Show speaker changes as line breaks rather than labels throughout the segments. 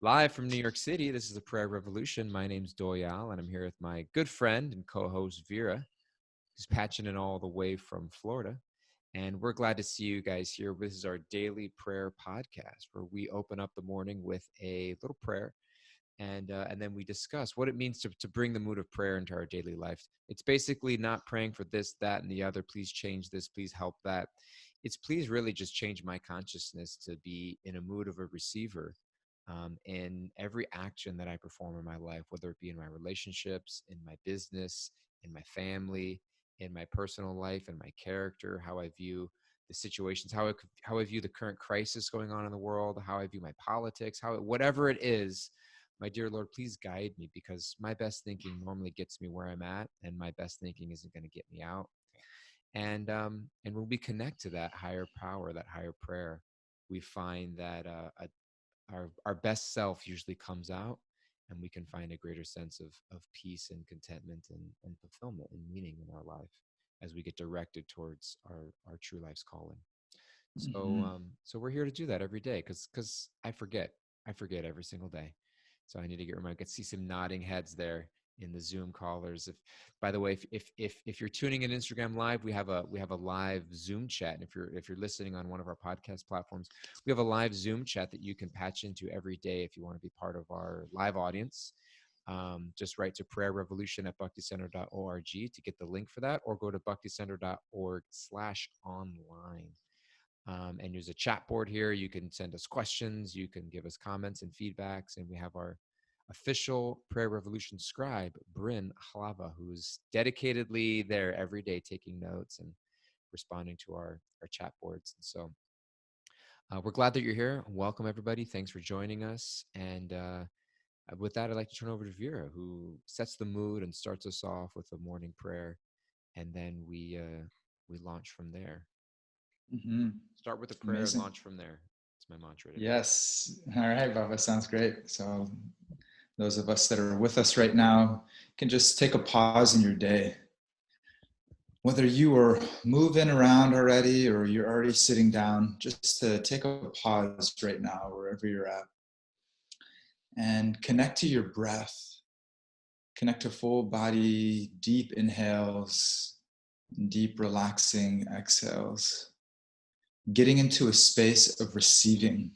Live from New York City, this is the Prayer Revolution. My name's Doyal, and I'm here with my good friend and co-host Vira, who's patching in all the way from Florida. And we're glad to see you guys here. This is our daily prayer podcast, where we open up the morning with a little prayer, and then we discuss what it means to bring the mood of prayer into our daily life. It's basically not praying for this, that, and the other. Please change this. Please help that. It's please really just change my consciousness to be in a mood of a receiver in every action that I perform in my life, whether it be in my relationships, in my business, in my family, in my personal life, in my character, how I view the situations, how I view the current crisis going on in the world, how I view my politics, whatever it is. My dear Lord, please guide me, because my best thinking normally gets me where I'm at, and my best thinking isn't going to get me out. And when we connect to that higher power, that higher prayer, we find that our best self usually comes out, and we can find a greater sense of peace and contentment and fulfillment and meaning in our life as we get directed towards our true life's calling. So we're here to do that every day, because I forget every single day. So I need to get reminded. I could see some nodding heads there in the Zoom callers. By the way, if you're tuning in Instagram Live, we have a live Zoom chat. And if you're listening on one of our podcast platforms, we have a live Zoom chat that you can patch into every day if you want to be part of our live audience. Just write to prayerrevolution@bhakticenter.org to get the link for that, or go to bhakticenter.org/online. And there's a chat board here. You can send us questions. You can give us comments and feedbacks. And we have our official Prayer Revolution scribe, Bryn Halava, who's dedicatedly there every day taking notes and responding to our chat boards. And so we're glad that you're here. Welcome, everybody. Thanks for joining us. And with that, I'd like to turn over to Vera, who sets the mood and starts us off with a morning prayer. And then we launch from there. Start with a prayer. Amazing. And launch from there. It's my mantra today.
Yes. All right, Baba. Sounds great. So those of us that are with us right now can just take a pause in your day. Whether you are moving around already or you're already sitting down, just to take a pause right now, wherever you're at, and connect to your breath. Connect to full body, deep inhales, deep relaxing exhales. Getting into a space of receiving.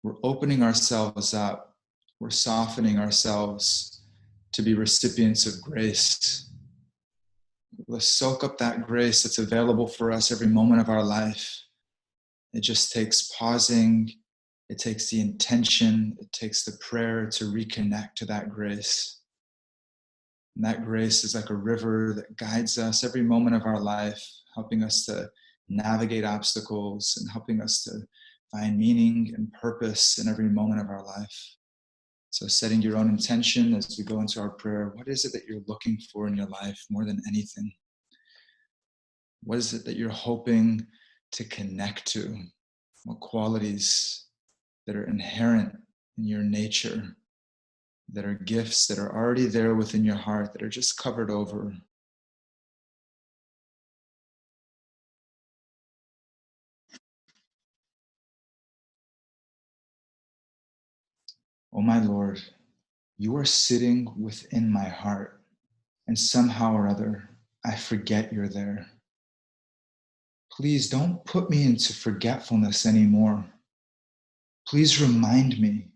We're opening ourselves up. We're softening ourselves to be recipients of grace. Let's soak up that grace that's available for us every moment of our life. It just takes pausing. It takes the intention. It takes the prayer to reconnect to that grace. And that grace is like a river that guides us every moment of our life, helping us to navigate obstacles and helping us to find meaning and purpose in every moment of our life. So setting your own intention as we go into our prayer. What is it that you're looking for in your life more than anything? What is it that you're hoping to connect to? What qualities that are inherent in your nature, that are gifts that are already there within your heart, that are just covered over? Oh my Lord, you are sitting within my heart, and somehow or other, I forget you're there. Please don't put me into forgetfulness anymore. Please remind me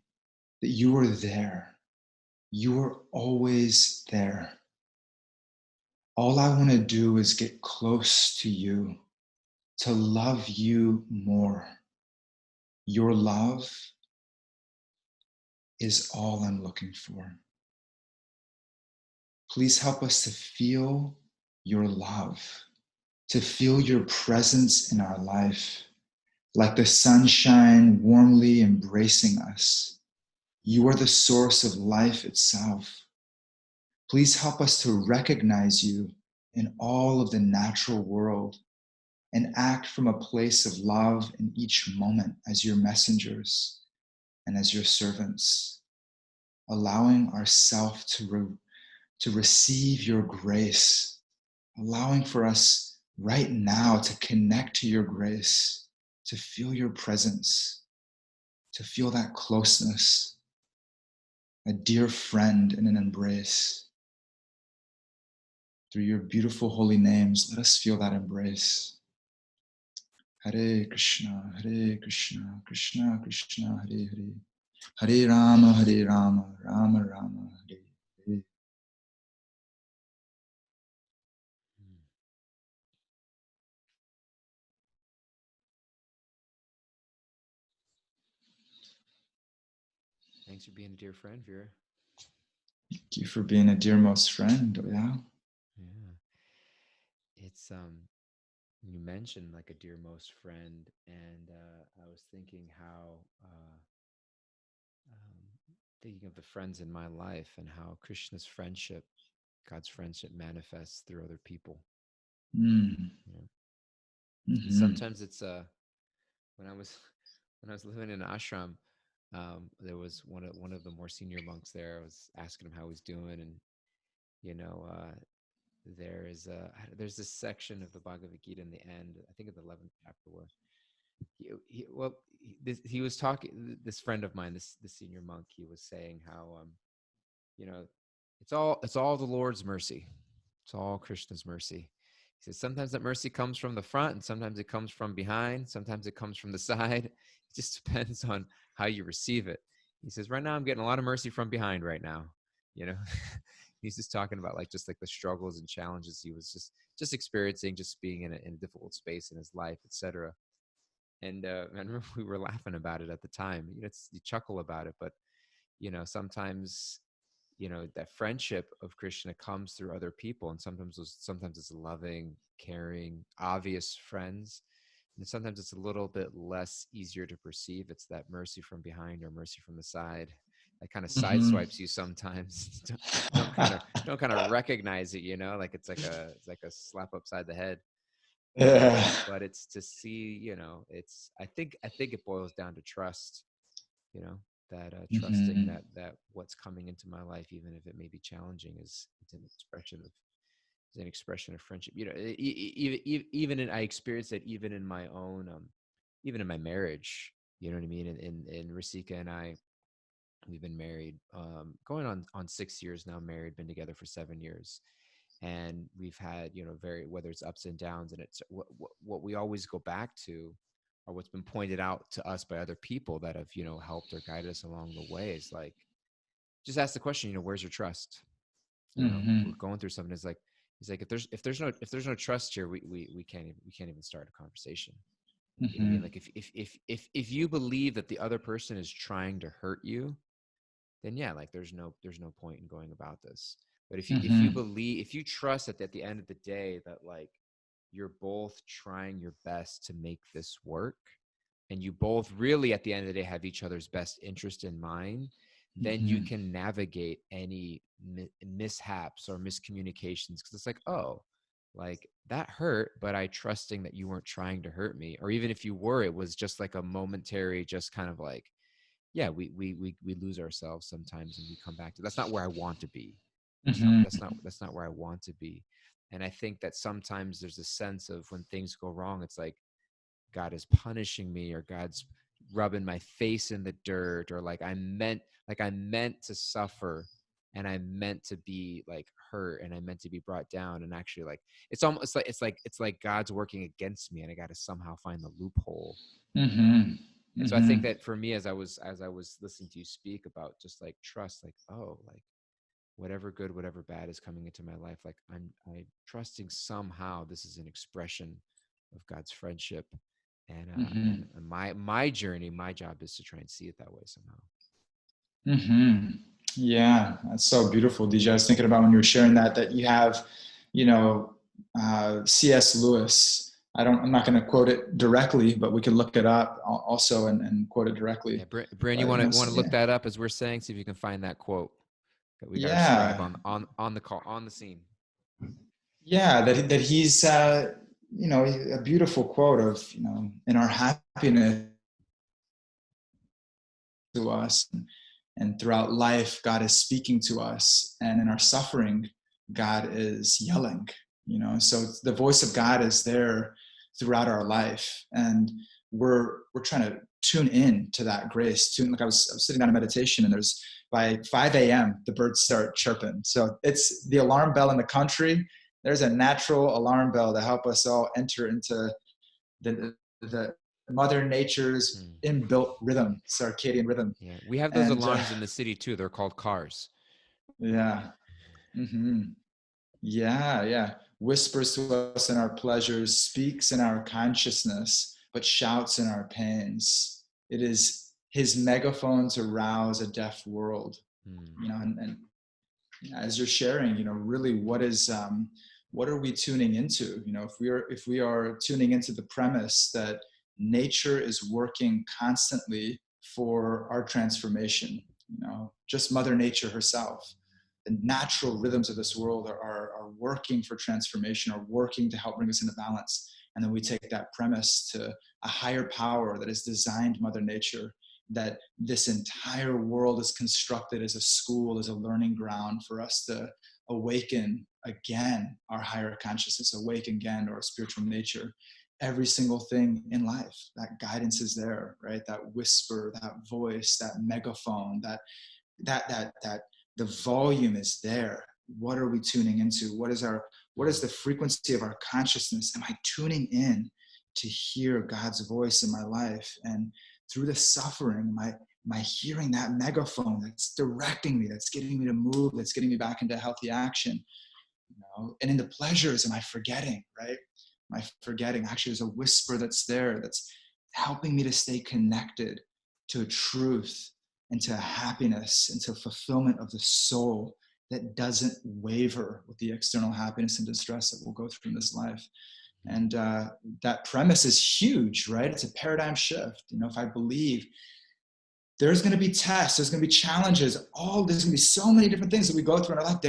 that you are there. You are always there. All I want to do is get close to you, to love you more. Your love is all I'm looking for. Please help us to feel your love, to feel your presence in our life, like the sunshine warmly embracing us. You are the source of life itself. Please help us to recognize you in all of the natural world and act from a place of love in each moment as your messengers and as your servants, allowing ourselves to receive your grace, allowing for us right now to connect to your grace, to feel your presence, to feel that closeness, a dear friend in an embrace. Through your beautiful holy names, let us feel that embrace. Hare Krishna, Krishna Krishna, Hare Hare. Hare Rama, Rama Rama, Hare Hare.
Thanks for being a dear friend, Vera.
Thank you for being a dearmost friend, Doyal.
Yeah. It's you mentioned like a dearmost friend, and I was thinking how thinking of the friends in my life and how Krishna's friendship, God's friendship, manifests through other people.
Mm.
Yeah.
Mm-hmm.
And sometimes it's when I was living in an ashram, there was one of the more senior monks there. I was asking him how he's doing, and you know, there's this section of the Bhagavad Gita in the end, I think of the 11th chapter, where he was talking. This friend of mine, this senior monk, he was saying how you know, it's all the Lord's mercy. It's all Krishna's mercy. He says sometimes that mercy comes from the front, and sometimes it comes from behind. Sometimes it comes from the side. It just depends on how you receive it. He says, right now I'm getting a lot of mercy from behind right now. You know, he's just talking about like just like the struggles and challenges he was just experiencing, just being in a difficult space in his life, etc. And I remember we were laughing about it at the time. You know, you chuckle about it, but you know, sometimes you know that friendship of Krishna comes through other people, and sometimes it's loving, caring, obvious friends, and sometimes it's a little bit less easier to perceive. It's that mercy from behind or mercy from the side that kind of
Mm-hmm.
sideswipes you sometimes. don't kind of recognize it, you know, like it's like a slap upside the head.
Yeah.
But it's to see, you know, I think it boils down to trust, you know, that trusting
Mm-hmm.
that what's coming into my life, even if it may be challenging, it's an expression of friendship. You know, even in I experienced it even in my own even in my marriage. You know what I mean? In Rasika and I, we've been married going on 6 years now. Married, been together for 7 years, and we've had, you know, very, whether it's ups and downs, and it's what we always go back to, or what's been pointed out to us by other people that have, you know, helped or guided us along the way, is like, just ask the question, you know, where's your trust? You know,
Mm-hmm.
we're going through something. It's like, he's like, if there's no trust here, we can't even start a conversation. You know what I
Mm-hmm.
mean? Like if you believe that the other person is trying to hurt you, then yeah, like there's no point in going about this. But
Mm-hmm.
if you trust that at the end of the day that like you're both trying your best to make this work, and you both really at the end of the day have each other's best interest in mind, then you
Mm-hmm.
can navigate any mishaps or miscommunications, because it's like, oh, like that hurt, but I trusting that you weren't trying to hurt me, or even if you were, it was just like a momentary, just kind of like, yeah, we lose ourselves sometimes, and we come back to, that's not where I want to be.
Mm-hmm.
That's not where I want to be. And I think that sometimes there's a sense of when things go wrong, it's like God is punishing me, or God's rubbing my face in the dirt, or like I meant to suffer, and I meant to be like hurt, and I meant to be brought down, and actually like it's almost like it's like God's working against me, and I got to somehow find the loophole.
Mm-hmm.
And so I think
Mm-hmm.
that for me, as I was listening to you speak about just like trust, like, oh, like whatever good, whatever bad is coming into my life, like I'm trusting somehow this is an expression of God's friendship, and
Mm-hmm.
my journey, my job is to try and see it that way somehow.
Mm-hmm. Yeah, that's so beautiful, DJ. I was thinking about when you were sharing that you have, you know, C.S. Lewis. I'm not going to quote it directly, but we can look it up also and quote it directly.
Yeah, Bryn, you
But, you know,
want to look
yeah,
that up as we're saying, see if you can find that quote. That we got our scribe
yeah,
on the call, on the scene.
yeah, that he's, you know, a beautiful quote of, you know, in our happiness to us, and throughout life, God is speaking to us, and in our suffering, God is yelling, you know. So the voice of God is there throughout our life, and we're trying to tune in to that grace. Like I was sitting down in meditation, and there's by 5 a.m. the birds start chirping. So it's the alarm bell in the country. There's a natural alarm bell to help us all enter into the Mother Nature's inbuilt rhythm, circadian rhythm.
Yeah, we have those alarms in the city too. They're called cars.
Yeah. Mm-hmm. Yeah. Whispers to us in our pleasures, speaks in our consciousness, but shouts in our pains. It is his megaphone to rouse a deaf world. And as you're sharing, really what are we tuning into? If we are tuning into the premise that nature is working constantly for our transformation, just Mother Nature herself, the natural rhythms of this world are working for transformation, are working to help bring us into balance. And then we take that premise to a higher power that has designed Mother Nature, that this entire world is constructed as a school, as a learning ground for us to awaken again our higher consciousness, awaken again our spiritual nature. Every single thing in life, that guidance is there, right? That whisper, that voice, that megaphone, that the volume is there. What are we tuning into? What is the frequency of our consciousness? Am I tuning in to hear God's voice in my life? And through the suffering, am I hearing that megaphone that's directing me, that's getting me to move, that's getting me back into healthy action? And in the pleasures, am I forgetting, right? Am I forgetting? Actually, there's a whisper that's there that's helping me to stay connected to a truth, into happiness, into fulfillment of the soul that doesn't waver with the external happiness and distress that we'll go through in this life. And that premise is huge, right? It's a paradigm shift. If I believe there's going to be tests, there's going to be challenges, there's going to be so many different things that we go through in our life.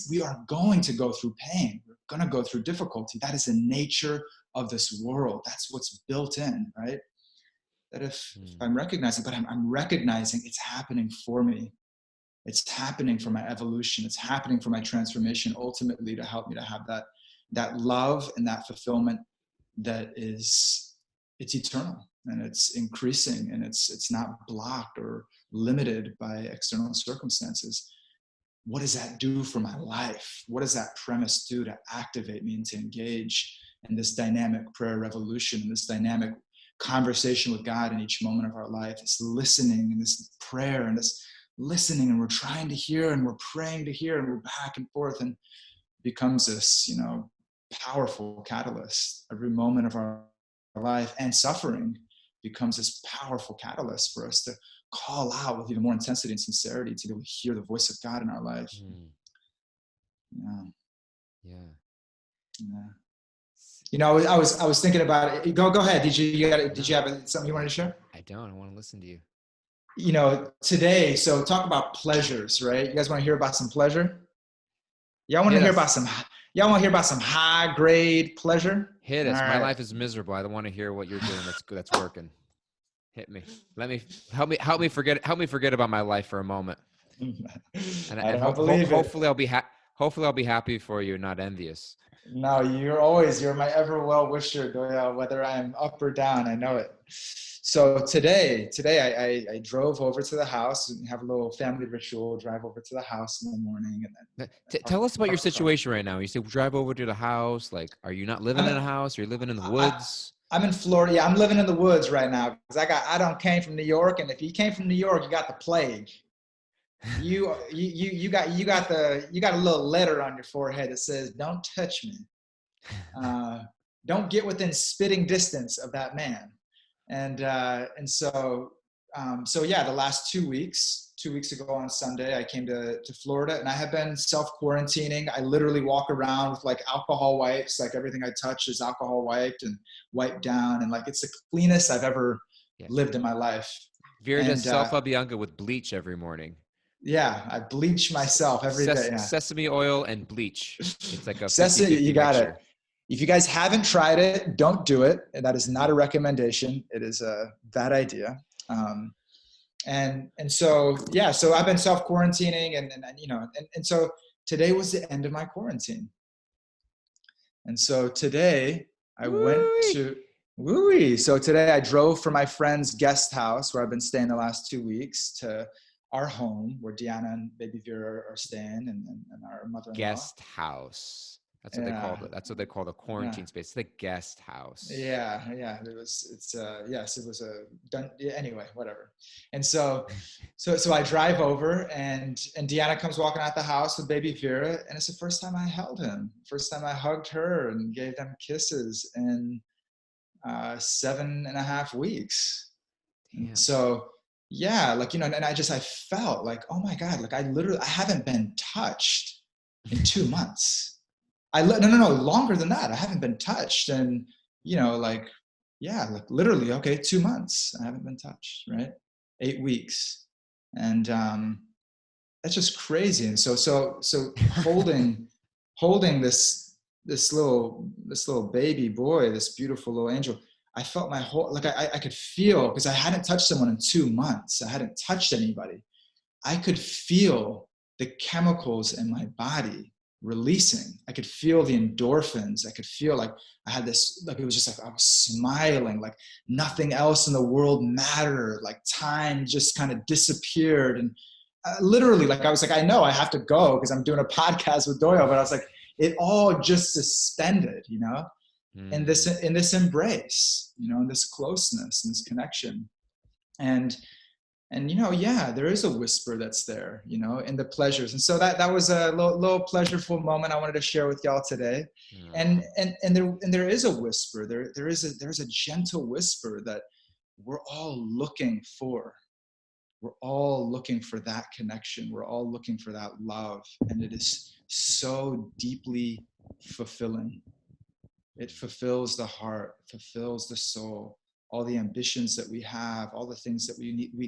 We are going to go through pain. We're going to go through difficulty. That is the nature of this world. That's what's built in, right? That if I'm recognizing, but I'm recognizing it's happening for me. It's happening for my evolution. It's happening for my transformation, ultimately to help me to have that love and that fulfillment it's eternal, and it's increasing, and it's not blocked or limited by external circumstances. What does that do for my life? What does that premise do to activate me and to engage in this dynamic prayer revolution, in this dynamic conversation with God in each moment of our life, this listening and this prayer and this listening, and we're trying to hear and we're praying to hear and we're back and forth, and becomes this, powerful catalyst. Every moment of our life and suffering becomes this powerful catalyst for us to call out with even more intensity and sincerity to be able to hear the voice of God in our life. Yeah. I was thinking about it. Go ahead. Did you have something you wanted to share?
I don't. I want to listen to you.
Today, so talk about pleasures, right? You guys want to hear about some pleasure? Y'all want to hear about some high grade pleasure?
Hit us. My life is miserable. I don't want to hear what you're doing that's working. Hit me. Help me forget about my life for a moment. And hopefully I'll be happy for you, not envious.
No, you're my ever well wisher, Doyal, whether I'm up or down. I know it. So today I drove over to the house and have a little family ritual, drive over to the house in the morning. And then
tell us about your situation right now. You say drive over to the house. Like, are you not living in a house? You're living in the woods?
I'm in Florida. Yeah, I'm living in the woods right now because I came from New York, and if you came from New York, you got the plague. You got a little letter on your forehead that says, "Don't touch me. Don't get within spitting distance of that man." And so the last 2 weeks, 2 weeks ago on Sunday, I came to Florida, and I have been self-quarantining. I literally walk around with like alcohol wipes, like everything I touch is alcohol wiped and wiped down. And like, it's the cleanest I've ever lived in my life.
Vira does self-abhyanga with bleach every morning.
Yeah, I bleach myself every day. Yeah.
Sesame oil and bleach. It's like a
sesame. You got
mixture.
It. If you guys haven't tried it, don't do it. That is not a recommendation. It is a bad idea. So I've been self-quarantining, and so today was the end of my quarantine. And so today I went to Woo-wee. So today I drove from my friend's guest house where I've been staying the last 2 weeks to our home where Deanna and baby Vira are staying and our mother-in-law.
Guest house. That's what they call
Yeah.
the. That's what they call the
Yeah.
quarantine space. The guest house.
Yeah. Yes, it was a done. Yeah, anyway, whatever. And so I drive over and Deanna comes walking out the house with baby Vera, and it's the first time I held him, first time I hugged her and gave them kisses in 7.5 weeks. And
Damn.
so, yeah, like, and I felt like, oh my God, like I haven't been touched in 2 months. No, longer than that. I haven't been touched. And, like, yeah, like literally, okay, 2 months. I haven't been touched, right? 8 weeks. And that's just crazy. And so holding this little baby boy, this beautiful little angel, I felt my whole, like I could feel, because I hadn't touched someone in 2 months. I hadn't touched anybody. I could feel the chemicals in my body releasing. I could feel the endorphins. I could feel like I had this, like it was just like I was smiling, like nothing else in the world mattered. Like time just kind of disappeared. And literally, like I was like, I know I have to go because I'm doing a podcast with Doyle, but I was like, it all just suspended, in
Mm.
this embrace, in this closeness and this connection. And yeah, there is a whisper that's there, in the pleasures. And so that was a little pleasureful moment I wanted to share with y'all today.
Aw.
And there is a whisper. There's a gentle whisper that we're all looking for. We're all looking for that connection. We're all looking for that love. And it is so deeply fulfilling. It fulfills the heart, fulfills the soul, all the ambitions that we have, all the things that we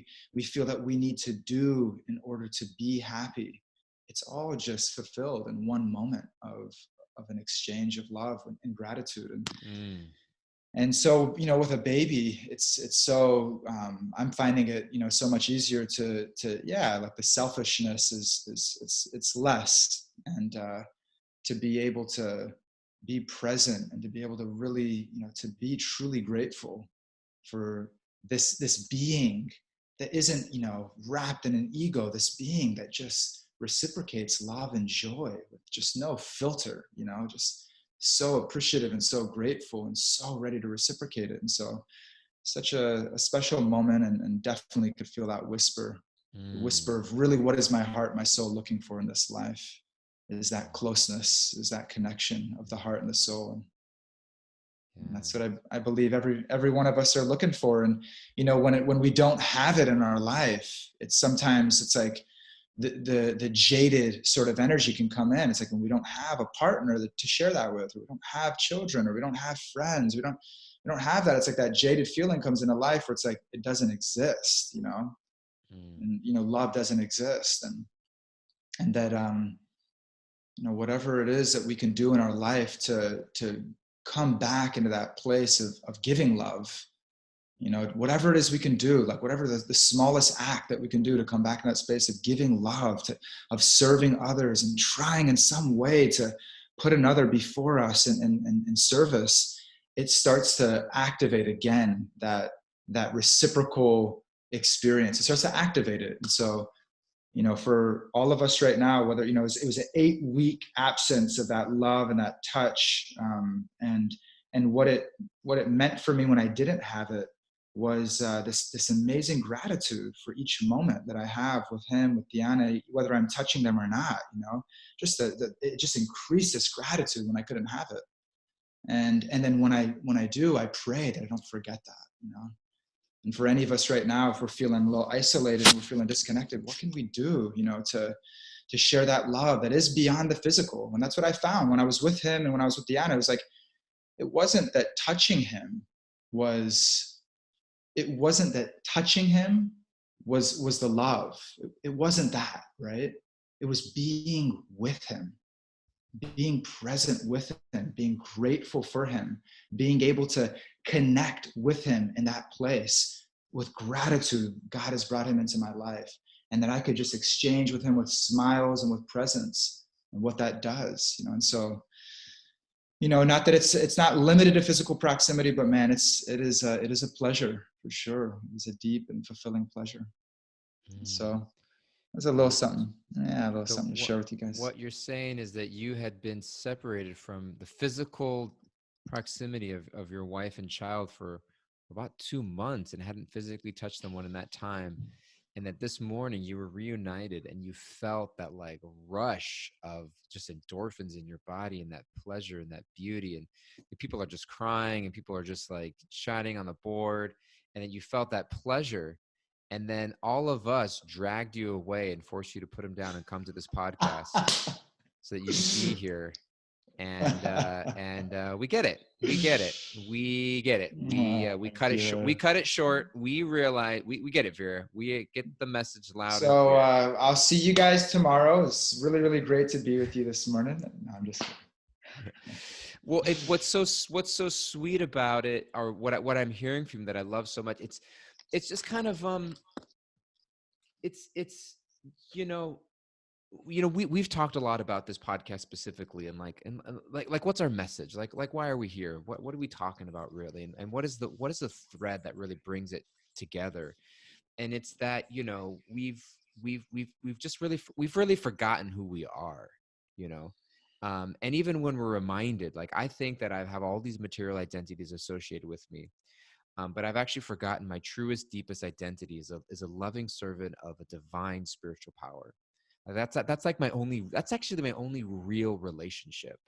feel that we need to do in order to be happy. It's all just fulfilled in one moment of an exchange of love and gratitude.
Mm.
And so, with a baby, it's so I'm finding it, so much easier to yeah, like the selfishness it's less, and to be able to be present and to be able to really, to be truly grateful for this being that isn't, wrapped in an ego, this being that just reciprocates love and joy with just no filter, just so appreciative and so grateful and so ready to reciprocate it. And so such a special moment, and definitely could feel that whisper, the
Mm.
whisper of really what is my heart, my soul looking for in this life, is that closeness, is that connection of the heart and the soul. And
Yeah.
that's what I believe every one of us are looking for. And when we don't have it in our life, it's like the jaded sort of energy can come in. It's like when we don't have a partner to share that with, or we don't have children, or we don't have friends, we don't have that. It's like that jaded feeling comes into life where it's like it doesn't exist,
Mm.
and love doesn't exist, and that whatever it is that we can do in our life to come back into that place of giving love, whatever it is we can do, like whatever the smallest act that we can do to come back in that space of giving love, of serving others and trying in some way to put another before us and service, it starts to activate again that reciprocal experience. It starts to activate it. And so for all of us right now, whether, it was an 8-week absence of that love and that touch, and what it meant for me when I didn't have it was this amazing gratitude for each moment that I have with him, with Deanna, whether I'm touching them or not, just it just increased this gratitude when I couldn't have it. And then when I do, I pray that I don't forget that. And for any of us right now, if we're feeling a little isolated and we're feeling disconnected, what can we do, to share that love that is beyond the physical? And that's what I found when I was with him and when I was with Deanna. It was like, it wasn't that touching him was the love. It wasn't that, right? It was being with him, being present with him, being grateful for him, being able to connect with him in that place with gratitude. God has brought him into my life, and that I could just exchange with him with smiles and with presence, and what that does, And so not that it's not limited to physical proximity, but man, it is a pleasure for sure. It's a deep and fulfilling pleasure.
Mm.
So there's a little
So,
something, yeah, a little
so
something to share with you guys.
what you're saying is that you had been separated from the physical proximity of your wife and child for about 2 months and hadn't physically touched someone in that time, and that this morning you were reunited and you felt that like rush of just endorphins in your body and that pleasure and that beauty, and the people are just crying and people are just like shining on the board, and then you felt that pleasure, and then all of us dragged you away and forced you to put them down and come to this podcast so that you could be here. And we get it. We get it. We get it. We cut it short. We cut it short. We realize we get it, Vera. We get the message loud and
So
clear.
I'll see you guys tomorrow. It's really, really great to be with you this morning. No, I'm just
Well, what's so sweet about it, or what I'm hearing from you that I love so much. It's just kind of it's you know we've talked a lot about this podcast specifically, and like what's our message, like why are we here, what are we talking about really, and what is the thread that really brings it together. And it's that we've just really forgotten who we are, you know and even when we're reminded, like I think that I have all these material identities associated with me, but I've actually forgotten my truest, deepest identity is a loving servant of a divine spiritual power. That's like that's actually my only real relationship.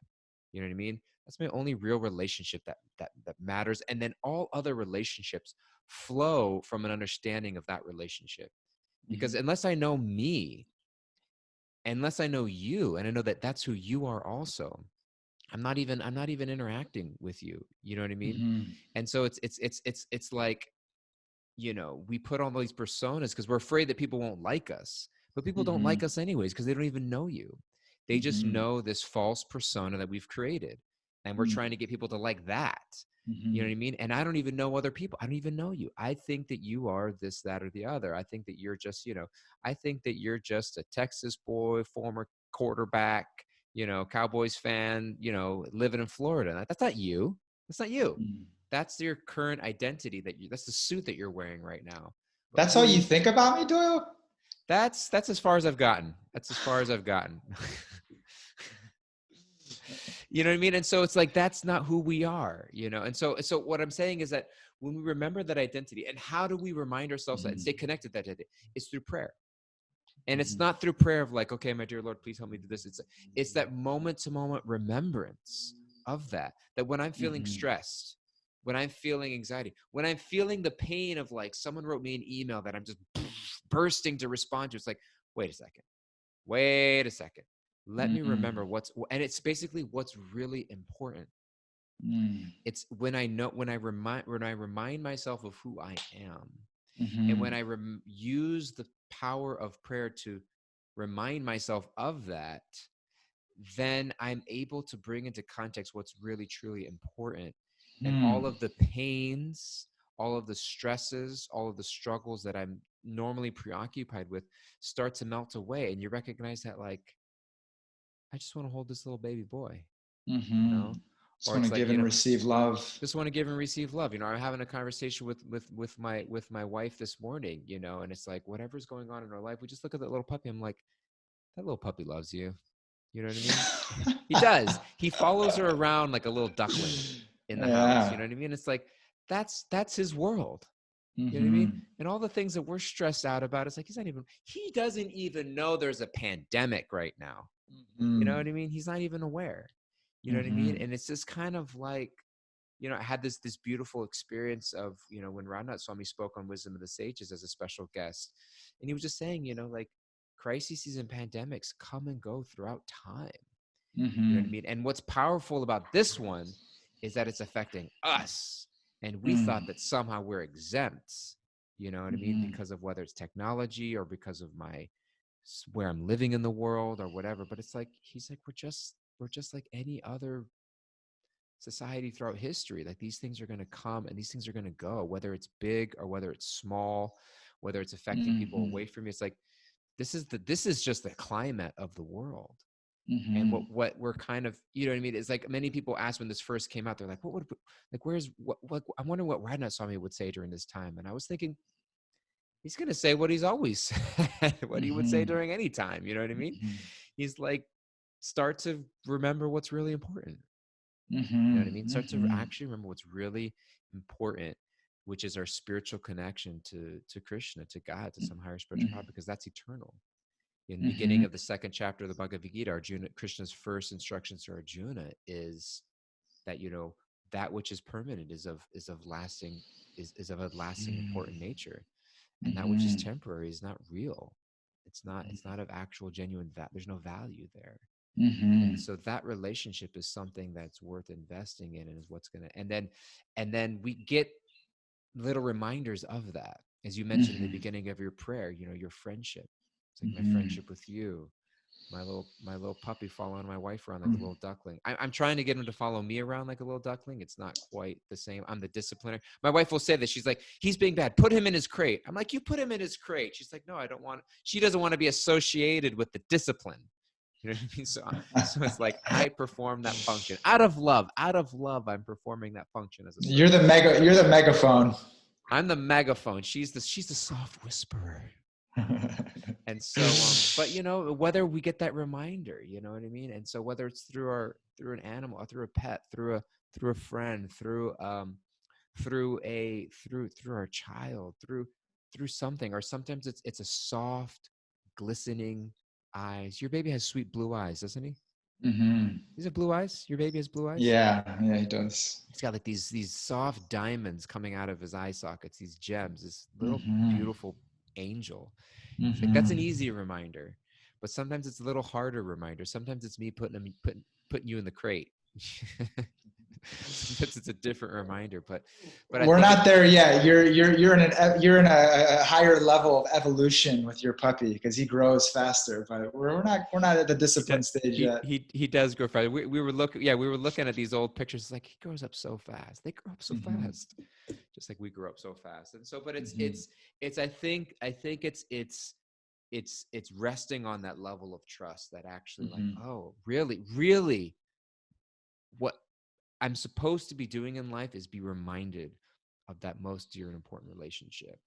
You know what I mean? That's my only real relationship that matters. And then all other relationships flow from an understanding of that relationship. Because unless I know me, unless I know you, and I know that that's who you are also, I'm not even interacting with you. You know what I mean?
mm-hmm.
And so it's like, we put on these personas because we're afraid that people won't like us. But people don't
Mm-hmm.
like us anyways because they don't even know you. They just
Mm-hmm.
know this false persona that we've created. And we're trying to get people to like that. You know
Mm-hmm.
what I mean? And I don't even know other people. I don't even know you. I think that you are this, that, or the other. I think that you're just, I think that you're just a Texas boy, former quarterback, Cowboys fan, living in Florida. That's not you. That's not you.
Mm-hmm.
That's your current identity, that's the suit that you're wearing right now. But
That's all you
who
think about me, Doyle?
that's as far as I've gotten. That's as far as I've gotten. You know what I mean? And so it's like, that's not who we are, And so what I'm saying is that when we remember that identity, and how do we remind ourselves that and stay
Mm-hmm.
connected to that identity? It's through prayer. And it's
Mm-hmm.
not through prayer of like, okay, my dear Lord, please help me do this. It's that moment to moment remembrance of that when I'm feeling
Mm-hmm.
stressed, when I'm feeling anxiety, when I'm feeling the pain of like someone wrote me an email that I'm just bursting to respond to, it's like, wait a second. Wait a second. Let me remember and it's basically what's really important. It's when I remind myself of who I am, and when
Mm-hmm.
I use the power of prayer to remind myself of that, then I'm able to bring into context what's really truly important, and all
Mm-hmm.
of the pains, all of the stresses, all of the struggles that I'm normally preoccupied with start to melt away, and you recognize that, like, I just want to hold this little baby boy, you
Mm-hmm.
know
Just
or
want to
it's like,
give and receive love.
just want to give and receive love. I'm having a conversation with my wife this morning, and it's like, whatever's going on in our life, we just look at that little puppy. I'm like, that little puppy loves you. You know what I mean? He does. He follows her around like a little duckling in the house. You
Yeah.
know what I mean? It's like, that's his world. You know what I mean?
Mm-hmm.
And all the things that we're stressed out about, it's like, he doesn't even know there's a pandemic right now. You know
Mm-hmm.
what I mean? He's not even aware. You know what I mean?
Mm-hmm.
And it's just kind of like, I had this beautiful experience of, when Ramnath Swami spoke on Wisdom of the Sages as a special guest. And he was just saying, like, crises and pandemics come and go throughout time. You know what I
Mm-hmm.
mean? And what's powerful about this one is that it's affecting us. And we thought
Mm-hmm.
that somehow we're exempt, you know what I mean?
Mm-hmm.
Because of whether it's technology or because of where I'm living in the world or whatever. But it's like, he's like, we're just like any other society throughout history. Like, these things are going to come and these things are going to go, whether it's big or whether it's small, whether it's affecting people
Mm-hmm.
away from you. It's like, this is just the climate of the world. And
Mm-hmm.
what we're kind of, you know what I mean? It's like many people asked when this first came out, they're like, where's what I'm wondering what Radha Swami would say during this time. And I was thinking, he's going to say what he's always said, what he would say
Mm-hmm.
during any time. You know what I mean?
Mm-hmm.
He's like, start to remember what's really important. You know what I mean?
Mm-hmm.
Start to
Mm-hmm.
actually remember what's really important, which is our spiritual connection to Krishna, to God, to some higher spiritual power, because that's eternal. In the beginning
Mm-hmm.
of the second chapter of the Bhagavad Gita, Arjuna, Krishna's first instructions to Arjuna is that, you know, that which is permanent is of lasting, is of a lasting important nature, and that which is
Mm-hmm.
temporary is not real. It's not of actual genuine there's no value there. And
Mm-hmm.
so that relationship is something that's worth investing in, and is what's going to, and then we get little reminders of that, as you mentioned in the
Mm-hmm.
beginning of your prayer, you know, your friendship. It's like my
Mm-hmm.
friendship with you, my little puppy following my wife around like a little duckling. I'm trying to get him to follow me around like a little duckling. It's not quite the same. I'm the discipliner. My wife will say this. She's like, he's being bad. Put him in his crate. I'm like, you put him in his crate. She's like, no, I don't want. She doesn't want to be associated with the discipline. You know what I mean? So it's like I perform that function out of love. Out of love, I'm performing that function as a
You're the
servant.
you're the megaphone.
I'm the megaphone. She's the soft whisperer. And so but you know, whether we get that reminder, you know what I mean? And so whether it's through an animal, or through a pet, through a friend, through our child, through something, or sometimes it's a soft glistening eyes. Your baby has sweet blue eyes, doesn't he?
Mm-hmm.
Is it blue eyes? Your baby has blue eyes?
Yeah, he does.
He's got like these soft diamonds coming out of his eye sockets, these gems, this little
Mm-hmm.
beautiful angel. It's like that's an
Mm-hmm.
easy reminder, but sometimes it's a little harder reminder. Sometimes it's me putting you in the crate. Sometimes it's a different reminder, but I
We're
think it.
not there yet. You're in a higher level of evolution with your puppy because he grows faster. But we're not at the
He does,
discipline stage yet.
he does grow fast. We were looking, yeah, we were looking at these old pictures. It's like he grows up so fast. They grow up so
Mm-hmm.
fast, just like we grew up so fast. And so, but it's
Mm-hmm.
it's it's I think it's resting on that level of trust that actually, like,
Mm-hmm.
oh, really, really, what I'm supposed to be doing in life is be reminded of that most dear and important relationship.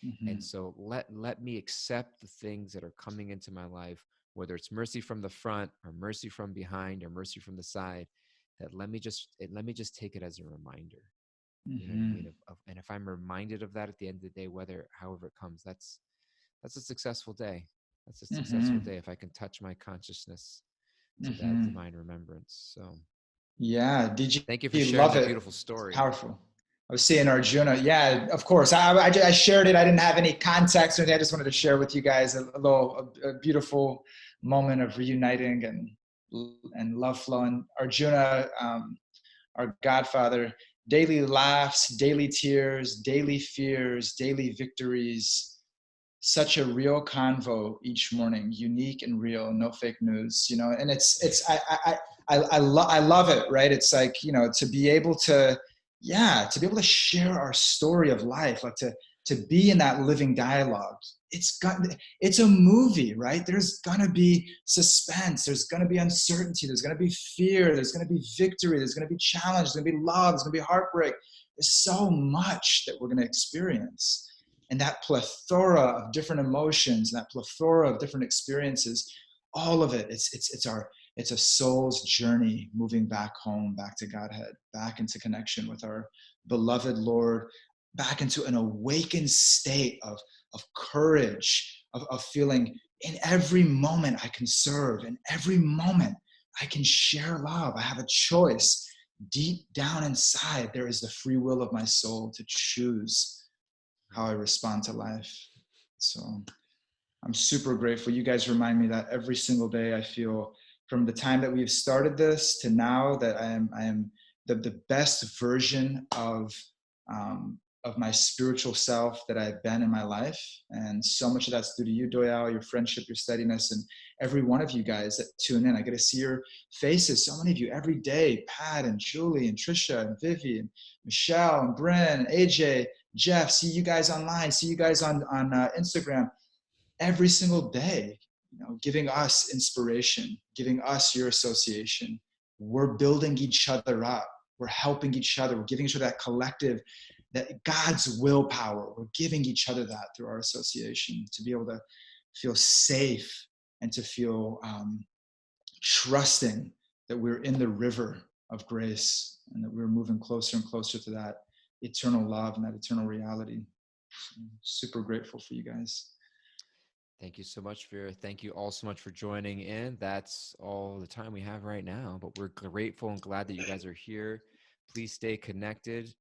Mm-hmm.
And so let me accept the things that are coming into my life, whether it's mercy from the front or mercy from behind or mercy from the side, that let me just take it as a reminder. You know what I
Mm-hmm.
mean? And if I'm reminded of that at the end of the day, whether however it comes, that's a successful day. That's a successful
Mm-hmm.
day if I can touch my consciousness to that
Mm-hmm.
divine remembrance. So
Yeah. Did
thank you for
you
sharing
love
that
it?
beautiful
It's
story.
powerful. I was seeing Arjuna. Yeah, of course. I shared it. I didn't have any context or anything. I just wanted to share with you guys a beautiful moment of reuniting and love flowing. Arjuna, our godfather, daily laughs, daily tears, daily fears, daily victories. Such a real convo each morning, unique and real, no fake news, and I love it, right? It's like, to be able to, yeah, to be able to share our story of life, like to be in that living dialogue. It's a movie, right? There's gonna be suspense, there's gonna be uncertainty, there's gonna be fear, there's gonna be victory, there's gonna be challenge, there's gonna be love, there's gonna be heartbreak. There's so much that we're gonna experience, and that plethora of different emotions, that plethora of different experiences, all of it, it's a soul's journey moving back home, back to Godhead, back into connection with our beloved Lord, back into an awakened state of courage, of feeling in every moment I can serve, in every moment I can share love. I have a choice. Deep down inside, there is the free will of my soul to choose how I respond to life. So I'm super grateful. You guys remind me that every single day. I feel from the time that we've started this to now that I am the best version of my spiritual self that I've been in my life. And so much of that's due to you, Doyal, your friendship, your steadiness, and every one of you guys that tune in. I get to see your faces, so many of you every day, Pat and Julie and Trisha and Vivi and Michelle and Bryn and AJ, Jeff, see you guys online, see you guys on Instagram every single day. giving us inspiration, giving us your association. We're building each other up. We're helping each other. We're giving each other that collective, that God's willpower. We're giving each other that through our association to be able to feel safe and to feel trusting that we're in the river of grace and that we're moving closer and closer to that eternal love and that eternal reality. I'm super grateful for you guys.
Thank you so much, Vera. Thank you all so much for joining in. That's all the time we have right now, but we're grateful and glad that you guys are here. Please stay connected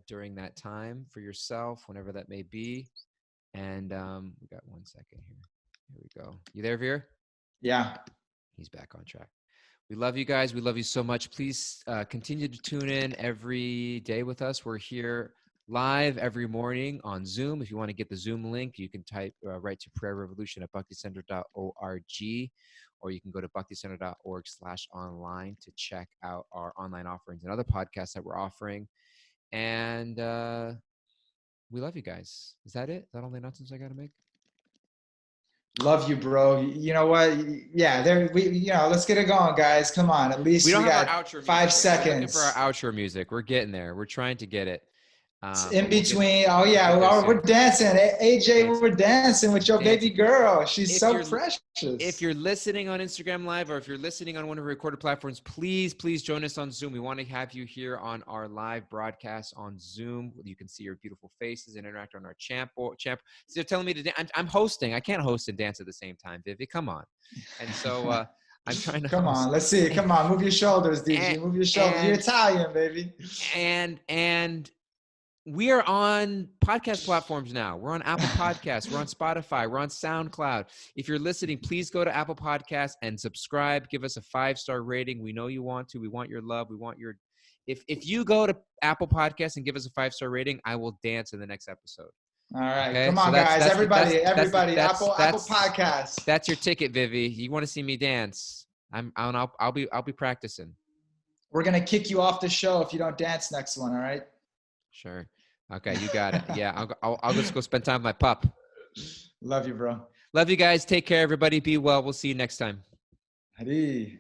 during that time for yourself, whenever that may be. And we got 1 second here. Here we go. You there, Vera?
Yeah.
He's back on track. We love you guys. We love you so much. Please continue to tune in every day with us. We're here live every morning on Zoom. If you want to get the Zoom link, you can type right to Prayer Revolution at bhakticenter.org, or you can go to bhakticenter.org/online to check out our online offerings and other podcasts that we're offering. And we love you guys. Is that it? Is that all the announcements I got to make?
Love you, bro. You know what? Yeah, let's get it going, guys. Come on. At least we
don't have
got
our outro
5
music
seconds.
We're looking for our outro music. We're getting there. We're trying to get it.
In between. We're dancing. AJ, we're dancing with your baby girl. She's so precious.
If you're listening on Instagram Live or if you're listening on one of our recorded platforms, please join us on Zoom. We want to have you here on our live broadcast on Zoom. You can see your beautiful faces and interact on our champ. So they're telling me to I'm hosting. I can't host and dance at the same time, Vivi. Come on. And so I'm trying to
Come on, let's see. Come on, move your shoulders, DJ. Move your shoulders. You're Italian, baby.
And we are on podcast platforms now. We're on Apple Podcasts. We're on Spotify. We're on SoundCloud. If you're listening, please go to Apple Podcasts and subscribe. Give us a 5-star rating. We know you want to. We want your love. We want your. If you go to Apple Podcasts and give us a 5-star rating, I will dance in the next episode.
All right, okay? Come on, guys. Everybody. Apple Podcasts.
That's your ticket, Vivi. You want to see me dance? I'll be practicing.
We're gonna kick you off the show if you don't dance next one. All right.
Sure. Okay, you got it. Yeah, I'll just go spend time with my pup.
Love you, bro.
Love you guys. Take care, everybody. Be well. We'll see you next time.
Hari.